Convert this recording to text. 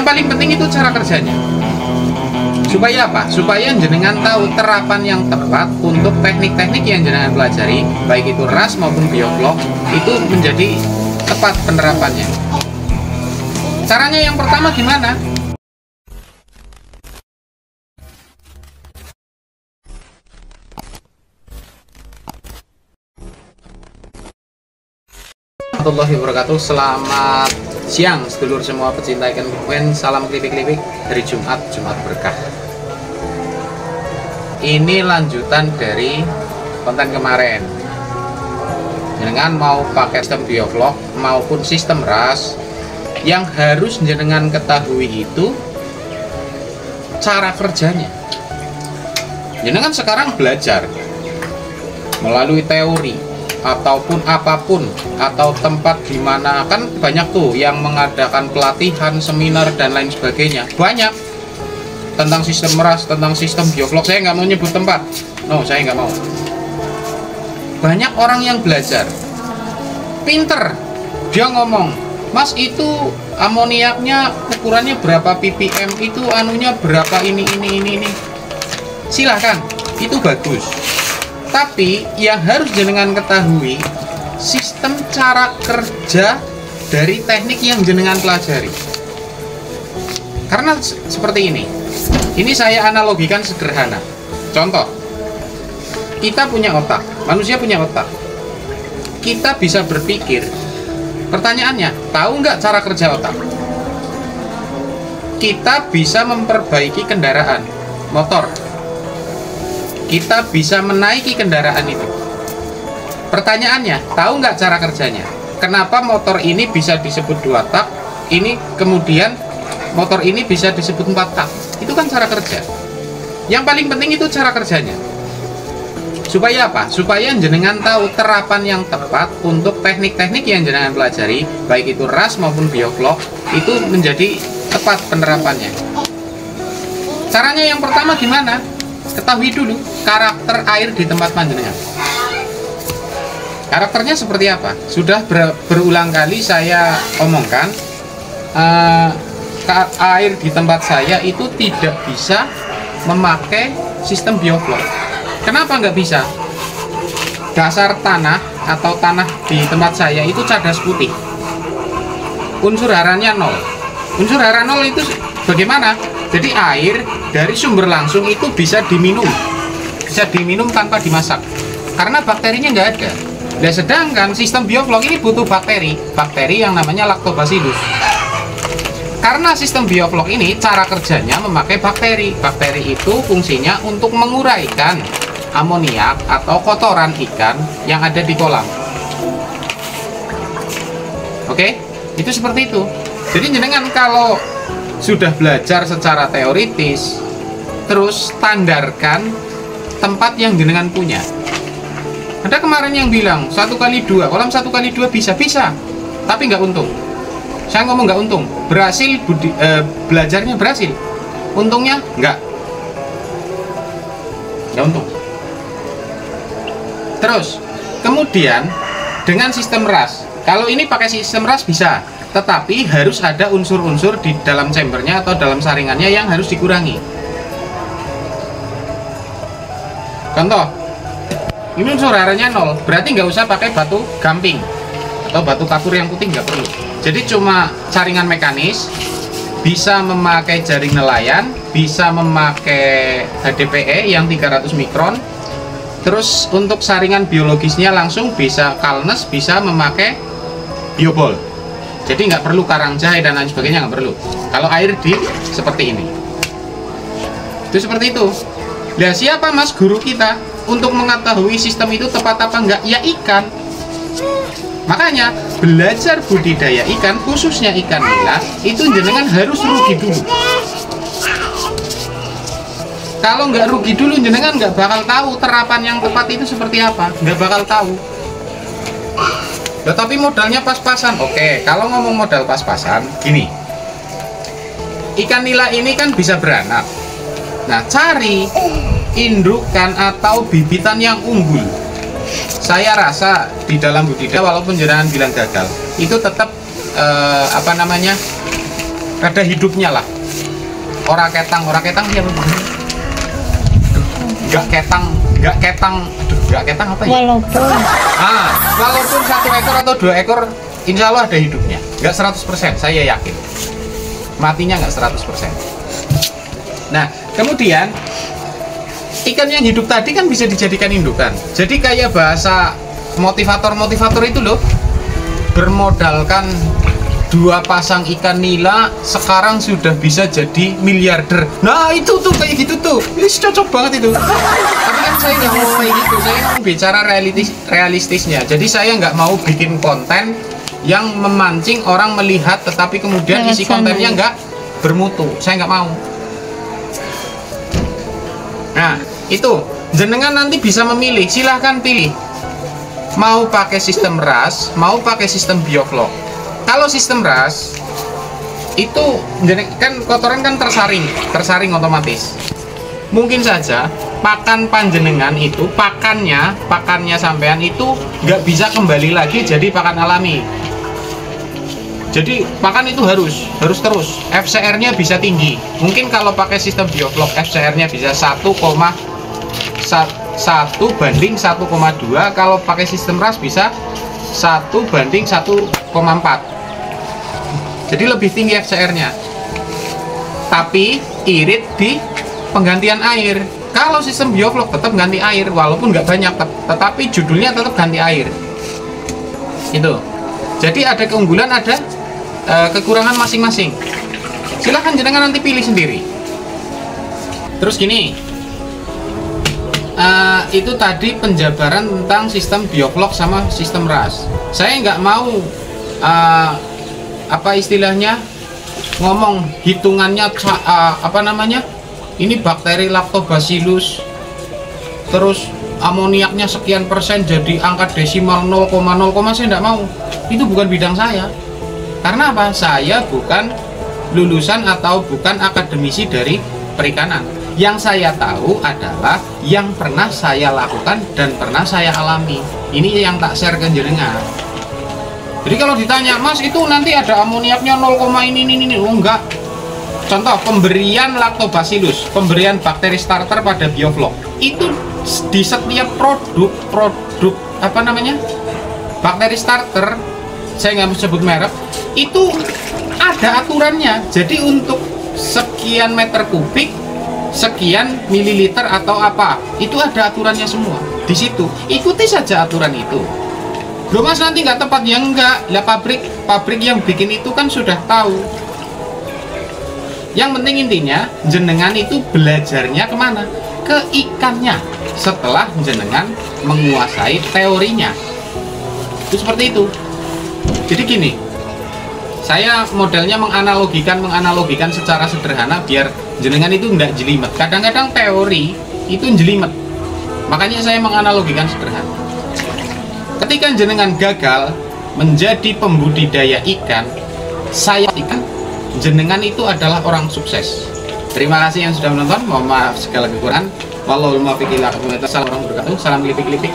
paling penting itu cara kerjanya. Supaya apa? Supaya jenengan tahu terapan yang tepat untuk teknik-teknik yang jenengan pelajari, baik itu RAS maupun bioflok, itu menjadi tepat penerapannya. Caranya yang pertama gimana? Warahmatullahi wabarakatuh. Selamat siang sedulur semua pecinta ikan kukuin. Salam klipik-klipik dari Jumat berkah. Ini lanjutan dari konten kemarin. Jenengan mau pakai sistem bioflok maupun sistem RAS, yang harus jenengan ketahui itu cara kerjanya. Jenengan sekarang belajar melalui teori ataupun apapun, atau tempat di mana, kan banyak tuh yang mengadakan pelatihan, seminar dan lain sebagainya, banyak tentang sistem RAS, tentang sistem bioflok. Saya nggak mau nyebut tempat, saya nggak mau. Banyak orang yang belajar pinter, dia ngomong, mas itu amoniaknya ukurannya berapa ppm, itu anunya berapa, ini. Silahkan, itu bagus. Tapi yang harus jenengan ketahui sistem cara kerja dari teknik yang jenengan pelajari. Karena seperti ini saya analogikan sederhana. Contoh, kita punya otak, manusia punya otak. Kita bisa berpikir. Pertanyaannya, tahu nggak cara kerja otak? Kita bisa memperbaiki kendaraan, motor. Kita bisa menaiki kendaraan itu. Pertanyaannya, tahu nggak cara kerjanya? Kenapa motor ini bisa disebut 2 tak, ini kemudian motor ini bisa disebut 4 tak? Itu kan cara kerja. Yang paling penting itu cara kerjanya. Supaya apa? Supaya jenengan tahu terapan yang tepat untuk teknik-teknik yang jenengan pelajari, baik itu RAS maupun bioflok, itu menjadi tepat penerapannya. Caranya yang pertama gimana? Ketahui dulu karakter air di tempat panjenengan. Karakternya seperti apa? Sudah berulang kali saya omongkan, air di tempat saya itu tidak bisa memakai sistem bioflok. Kenapa nggak bisa? Dasar tanah atau tanah di tempat saya itu cadas putih. Unsur haranya 0. Unsur hara 0 itu bagaimana? Jadi air dari sumber langsung itu bisa diminum tanpa dimasak, karena bakterinya nggak ada. Nah, sedangkan sistem bioflok ini butuh bakteri yang namanya lactobacillus. Karena sistem bioflok ini cara kerjanya memakai bakteri itu fungsinya untuk menguraikan amoniak atau kotoran ikan yang ada di kolam. Oke, itu seperti itu. Jadi jenengan kalau sudah belajar secara teoritis, terus standarkan tempat yang jenengan punya. Ada kemarin yang bilang 1x2, kolam 1x2 bisa, tapi nggak untung. Saya ngomong nggak untung, berhasil belajarnya berhasil, untungnya nggak untung. Terus kemudian dengan sistem RAS, kalau ini pakai sistem RAS bisa, tetapi harus ada unsur-unsur di dalam chambernya atau dalam saringannya yang harus dikurangi. Contoh, ini unsur haranya 0, berarti nggak usah pakai batu gamping atau batu kapur yang putih, nggak perlu. Jadi cuma saringan mekanis, bisa memakai jaring nelayan, bisa memakai HDPE yang 300 mikron. Terus untuk saringan biologisnya langsung bisa Kalnes, bisa memakai biobol. Jadi nggak perlu karang jahe dan lain sebagainya, nggak perlu. Kalau air di seperti ini, itu seperti itu. Nah, siapa mas guru kita untuk mengetahui sistem itu tepat apa enggak? Ya ikan. Makanya belajar budidaya ikan, khususnya ikan nila, itu jenengan harus rugi dulu. Kalau nggak rugi dulu, jenengan nggak bakal tahu terapan yang tepat itu seperti apa. Nggak bakal tahu. Nah, tapi modalnya pas-pasan. Oke, kalau ngomong modal pas-pasan, gini. Ikan nila ini kan bisa beranak. Nah, cari indukan atau bibitan yang unggul. Saya rasa di dalam budidaya, walaupun jenengan bilang gagal, itu tetap ada hidupnya lah. Ora ketang ya, nggak ketang, apa ya? Walaupun 1 ekor atau 2 ekor, insya Allah ada hidupnya. Nggak 100%, saya yakin. Matinya nggak 100%. Nah, kemudian ikan yang hidup tadi kan bisa dijadikan indukan. Jadi kayak bahasa motivator itu loh, bermodalkan 2 pasang ikan nila sekarang sudah bisa jadi miliarder. Nah itu tuh kayak gitu tuh, ini cocok banget itu. Tapi kan saya nggak mau kayak gitu, saya mau bicara realistisnya. Jadi saya nggak mau bikin konten yang memancing orang melihat tetapi kemudian isi kontennya nggak bermutu. Saya nggak mau. Nah itu jenengan nanti bisa memilih, silahkan pilih mau pakai sistem RAS, mau pakai sistem bioflok. Kalau sistem RAS itu kan kotoran kan tersaring otomatis. Mungkin saja pakan panjenengan itu pakannya sampean itu nggak bisa kembali lagi jadi pakan alami. Jadi pakan itu harus terus. FCR-nya bisa tinggi. Mungkin kalau pakai sistem bioflok FCR-nya bisa 1,1 banding 1,2. Kalau pakai sistem RAS bisa 1 banding 1,4. Jadi lebih tinggi FCR-nya. Tapi irit di penggantian air. Kalau sistem bioflok tetap ganti air walaupun nggak banyak, tetapi judulnya tetap ganti air. Itu. Jadi ada keunggulan, ada kekurangan masing-masing. Silahkan jenengan nanti pilih sendiri. Terus gini, itu tadi penjabaran tentang sistem bioflok sama sistem RAS. Saya nggak mau apa istilahnya ngomong hitungannya ini bakteri lactobacillus terus amoniaknya sekian persen jadi angka desimal 0,0, saya nggak mau. Itu bukan bidang saya. Karena apa? Saya bukan lulusan atau bukan akademisi dari perikanan. Yang saya tahu adalah yang pernah saya lakukan dan pernah saya alami. Ini yang tak share ke jenengan. Jadi kalau ditanya, Mas itu nanti ada amoniaknya 0, ini, oh enggak. Contoh pemberian lactobacillus, pemberian bakteri starter pada bioflok, itu di setiap produk bakteri starter, saya nggak mau sebut merek, itu ada aturannya. Jadi untuk sekian meter kubik, sekian mililiter atau apa, itu ada aturannya semua. Di situ ikuti saja aturan itu. Loh Mas nanti nggak tepat, ya enggak lah, pabrik yang bikin itu kan sudah tahu. Yang penting intinya jenengan itu belajarnya kemana? Ke ikannya setelah jenengan menguasai teorinya. Itu seperti itu. Jadi gini, saya modelnya menganalogikan secara sederhana biar jenengan itu enggak jelimet. Kadang-kadang teori itu jelimet, makanya saya menganalogikan sederhana. Ketika jenengan gagal menjadi pembudidaya ikan, saya ikan jenengan itu adalah orang sukses. Terima kasih yang sudah menonton. Mohon maaf segala kekurangan. Wallahul muwaffiq ila aqwamit thoriq. Salam berkatuh. Salam kelipik-kelipik.